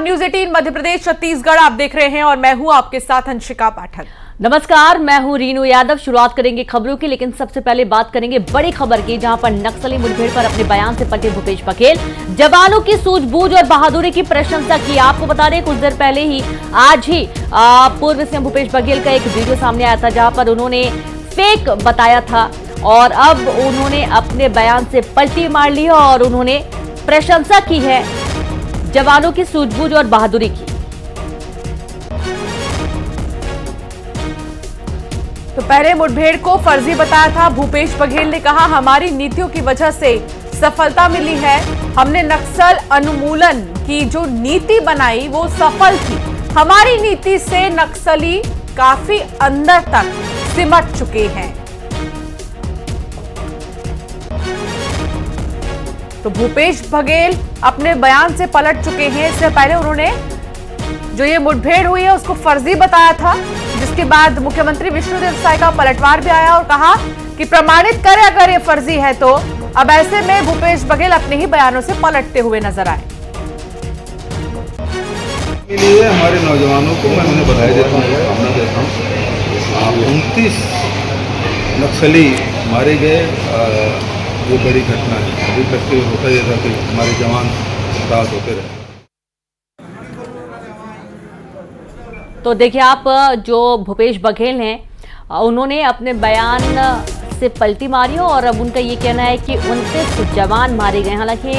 News 18 Madhya Pradesh Chhattisgarh आप देख रहे हैं और मैं हूं आपके साथ अंशिका पाठक। नमस्कार, मैं हूं रीनू यादव। शुरुआत करेंगे खबरों की, लेकिन सबसे पहले बात करेंगे बड़ी खबर की, जहां पर नक्सली मुठभेड़ पर अपने बयान से पलटे भूपेश बघेल। जवानों की सूझबूझ और बहादुरी की प्रशंसा की। आपको बता दें, कुछ देर पहले ही आज ही पूर्व सीएम भूपेश बघेल का एक वीडियो सामने आया था, जहां पर उन्होंने फेक बताया था और अब उन्होंने अपने बयान से पलटी मार ली और उन्होंने प्रशंसा की है जवानों की सूझबूझ और बहादुरी की। तो पहले मुठभेड़ को फर्जी बताया था। भूपेश बघेल ने कहा, हमारी नीतियों की वजह से सफलता मिली है। हमने नक्सल उन्मूलन की जो नीति बनाई वो सफल थी। हमारी नीति से नक्सली काफी अंदर तक सिमट चुके हैं। तो भूपेश बघेल अपने बयान से पलट चुके हैं। इससे पहले उन्होंने जो ये मुठभेड़ हुई है उसको फर्जी बताया था, जिसके बाद मुख्यमंत्री विष्णुदेव साय का पलटवार भी आया और कहा कि प्रमाणित करें अगर ये फर्जी है तो। अब ऐसे में भूपेश बघेल अपने ही बयानों से पलटते हुए नजर आए। के लिए हमारे नौजवानों को मैं उन्हें बधाई देता हूँ, शुभकामना देता हूँ। 29 नक्सली मारे गए, ये बड़ी घटना है। अभी तक होता ही था कि हमारे जवान रात होते रहे। तो देखिए, आप जो भूपेश बघेल हैं, उन्होंने अपने बयान से पलटी मारी और अब उनका ये कहना है कि 29 जवान मारे गए। हालांकि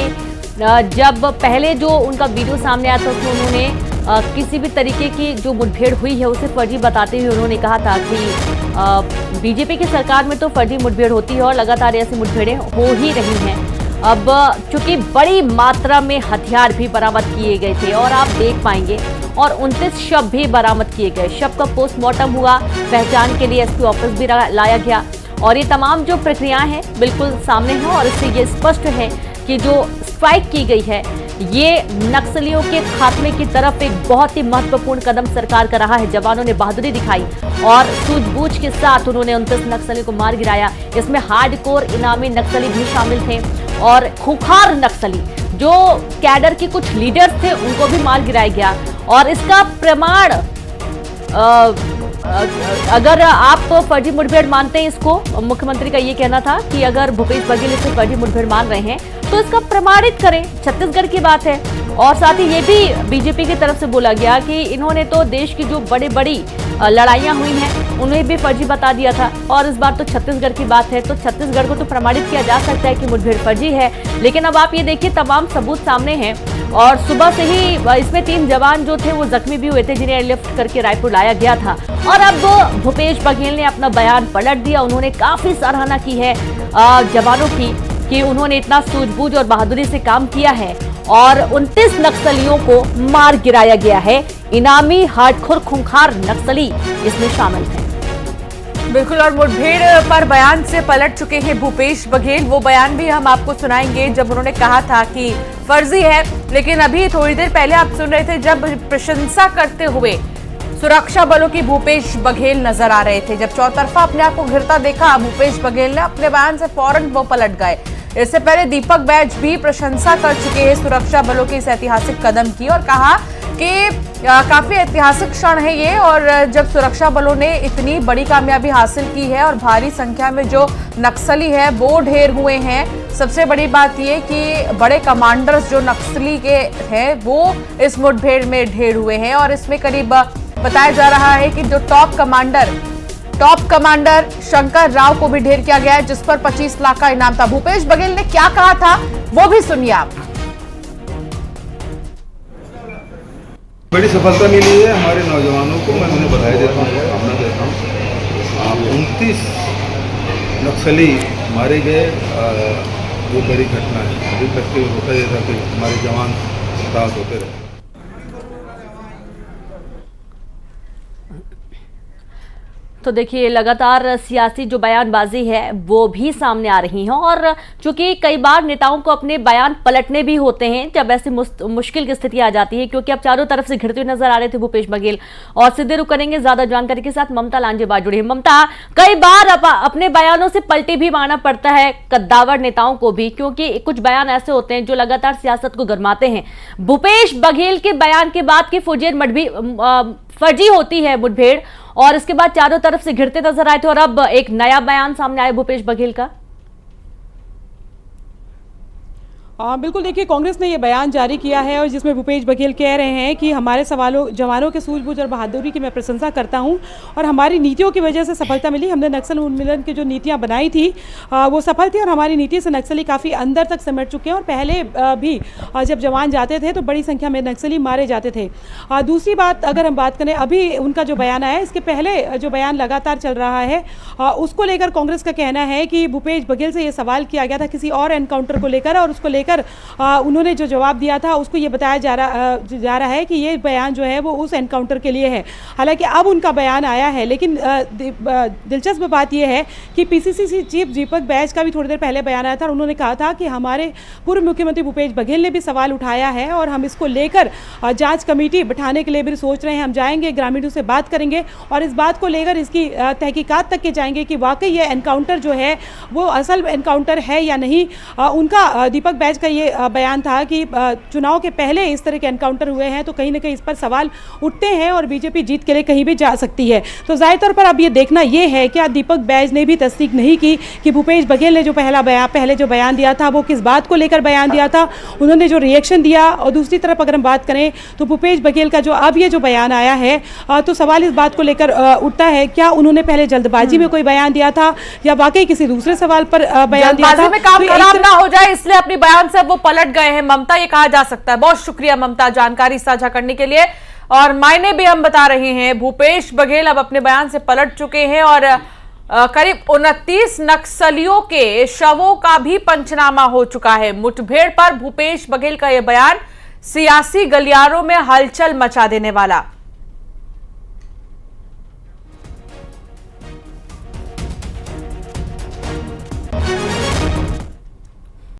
जब पहले जो उनका वीडियो सामने आया था उसमें उन्होंने किसी भी तरीके की जो मुठभेड़ हुई है उसे फर्जी बताते हुए उन्होंने कहा था कि बीजेपी की सरकार में तो फर्जी मुठभेड़ होती है और लगातार ऐसी मुठभेड़ें हो ही रही हैं। अब चूंकि बड़ी मात्रा में हथियार भी बरामद किए गए थे और आप देख पाएंगे, और 29 शव भी बरामद किए गए। शव का पोस्टमार्टम हुआ, पहचान के लिए एसपी ऑफिस भी लाया गया और ये तमाम जो प्रक्रियाएं हैं बिल्कुल सामने हैं और इससे ये स्पष्ट है कि जो स्ट्राइक की गई है ये नक्सलियों के खात्मे की तरफ एक बहुत ही महत्वपूर्ण कदम सरकार का रहा है। जवानों ने बहादुरी दिखाई और सूझबूझ के साथ उन्होंने 29 नक्सलियों को मार गिराया। इसमें हार्डकोर इनामी नक्सली भी शामिल थे और खूंखार नक्सली जो कैडर के कुछ लीडर्स थे उनको भी मार गिराया गया। और इसका प्रमाण अगर आप फर्जी मुठभेड़ मानते हैं इसको, मुख्यमंत्री का ये कहना था कि अगर भूपेश बघेल इसे फर्जी मुठभेड़ मान रहे हैं तो इसका प्रमाणित करें। छत्तीसगढ़ की बात है। और साथ ही ये भी बीजेपी की तरफ से बोला गया कि इन्होंने तो देश की जो बड़ी लड़ाइयां हुई हैं उन्हें भी फर्जी बता दिया था और इस बार तो छत्तीसगढ़ की बात है तो छत्तीसगढ़ को तो प्रमाणित किया जा सकता है कि मुठभेड़ फर्जी है। लेकिन अब आप ये देखिए, तमाम सबूत सामने हैं और सुबह से ही इसमें 3 जवान जो थे वो जख्मी भी हुए थे, जिन्हें एयरलिफ्ट करके रायपुर लाया गया था। और अब भूपेश बघेल ने अपना बयान पलट दिया। उन्होंने काफी सराहना की है जवानों की कि उन्होंने इतना सूझबूझ और बहादुरी से काम किया है और 29 नक्सलियों को मार गिराया गया है। इनामी हार्डकोर खूंखार नक्सली इसमें शामिल थे। बिल्कुल, और मुठभेड़ पर बयान से पलट चुके हैं भूपेश बघेल। वो बयान भी हम आपको सुनाएंगे जब उन्होंने कहा था कि फर्जी है, लेकिन अभी थोड़ी देर पहले आप सुन रहे थे जब प्रशंसा करते हुए सुरक्षा बलों की भूपेश बघेल नजर आ रहे थे। जब चौतरफा अपने आप को घिरता देखा भूपेश बघेल ने, अपने बयान से फौरन वो पलट गए। इससे पहले दीपक बैज भी प्रशंसा कर चुके हैं सुरक्षा बलों के इस ऐतिहासिक कदम की और कहा कि काफी ऐतिहासिक क्षण है ये, और जब सुरक्षा बलों ने इतनी बड़ी कामयाबी हासिल की है और भारी संख्या में जो नक्सली है वो ढेर हुए हैं। सबसे बड़ी बात ये कि बड़े कमांडर्स जो नक्सली के हैं वो इस मुठभेड़ में ढेर हुए हैं और इसमें करीब बताया जा रहा है कि जो टॉप कमांडर शंकर राव को भी ढेर किया गया है, जिस पर 25 लाख का इनाम था। भूपेश बघेल ने क्या कहा था वो भी सुनिए आप। बड़ी सफलता मिली है हमारे नौजवानों को, मैं उन्हें बधाई देता हूँ, शुभकामना देता हूँ। 29 नक्सली मारे गए, ये बड़ी घटना है। अभी तक होता ही था कि हमारे जवान रात होते रहे। तो देखिए लगातार सियासी जो बयानबाजी है वो भी सामने आ रही है और चूंकि कई बार नेताओं को अपने बयान पलटने भी होते हैं जब ऐसी मुश्किल की स्थिति आ जाती है, क्योंकि अब चारों तरफ से घिरते हुए नजर आ रहे थे भूपेश बघेल। और सीधे रुख करेंगे ज्यादा जानकारी के साथ ममता लांजेवार जुड़ी है। ममता, कई बार अपने बयानों से पलटी भी मारना पड़ता है कद्दावर नेताओं को भी, क्योंकि कुछ बयान ऐसे होते हैं जो लगातार सियासत को गरमाते हैं। भूपेश बघेल के बयान के बाद की फर्जी होती है मुठभेड़ और इसके बाद चारों तरफ से घिरते नजर आए थे और अब एक नया बयान सामने आया भूपेश बघेल का। बिल्कुल, देखिए कांग्रेस ने ये बयान जारी किया है और जिसमें भूपेश बघेल कह रहे हैं कि हमारे जवानों के सूझबूझ और बहादुरी की मैं प्रशंसा करता हूं और हमारी नीतियों की वजह से सफलता मिली। हमने नक्सल उन्मूलन की जो नीतियां बनाई थी वो सफल थी और हमारी नीति से नक्सली काफ़ी अंदर तक सिमट चुके हैं और पहले भी जब जवान जाते थे तो बड़ी संख्या में नक्सली मारे जाते थे। दूसरी बात, अगर हम बात करें अभी उनका जो बयान आया, इसके पहले जो बयान लगातार चल रहा है उसको लेकर कांग्रेस का कहना है कि भूपेश बघेल से ये सवाल किया गया था किसी और एनकाउंटर को लेकर और उसको लेकर उन्होंने जो जवाब दिया था उसको ये बताया जा रहा है कि ये बयान जो है वो उस एनकाउंटर के लिए है। हालांकि अब उनका बयान आया है, लेकिन दिलचस्प बात यह है कि पीसीसी चीफ दीपक बैज का भी थोड़ी देर पहले बयान आया था और उन्होंने कहा था कि हमारे पूर्व मुख्यमंत्री भूपेश बघेल ने भी सवाल उठाया है और हम इसको लेकर जांच कमेटी बैठाने के लिए भी सोच रहे हैं। हम जाएंगे, ग्रामीणों से बात करेंगे और इस बात को लेकर इसकी तहकीकात तक के जाएंगे कि वाकई ये एनकाउंटर जो है वो असल एनकाउंटर है या नहीं। उनका दीपक बैज का ये बयान था कि चुनाव के पहले इस तरह के एनकाउंटर हुए हैं तो कहीं ना कहीं इस पर सवाल उठते हैं और बीजेपी जीत के लिए कहीं भी जा सकती है। तो जाहिर तौर पर अब ये देखना ये है कि दीपक बैज ने भी तस्दीक नहीं की कि भूपेश बघेल ने जो पहले जो बयान दिया था वो किस बात को लेकर बयान दिया था, उन्होंने जो रिएक्शन दिया। और दूसरी तरफ अगर हम बात करें तो भूपेश बघेल का जो अब ये जो बयान आया है तो सवाल इस बात को लेकर उठता है, क्या उन्होंने पहले जल्दबाजी में कोई बयान दिया था या वाकई किसी दूसरे सवाल पर बयान दिया था। में काम खराब ना हो जाए इसलिए अपनी बयान से वो पलट गए हैं ममता, ये कहा जा सकता है। बहुत शुक्रिया ममता जानकारी साझा करने के लिए। और मायने भी हम बता रहे हैं, भूपेश बघेल अब अपने बयान से पलट चुके हैं और करीब 29 नक्सलियों के शवों का भी पंचनामा हो चुका है। मुठभेड़ पर भूपेश बघेल का यह बयान सियासी गलियारों में हलचल मचा देने वाला।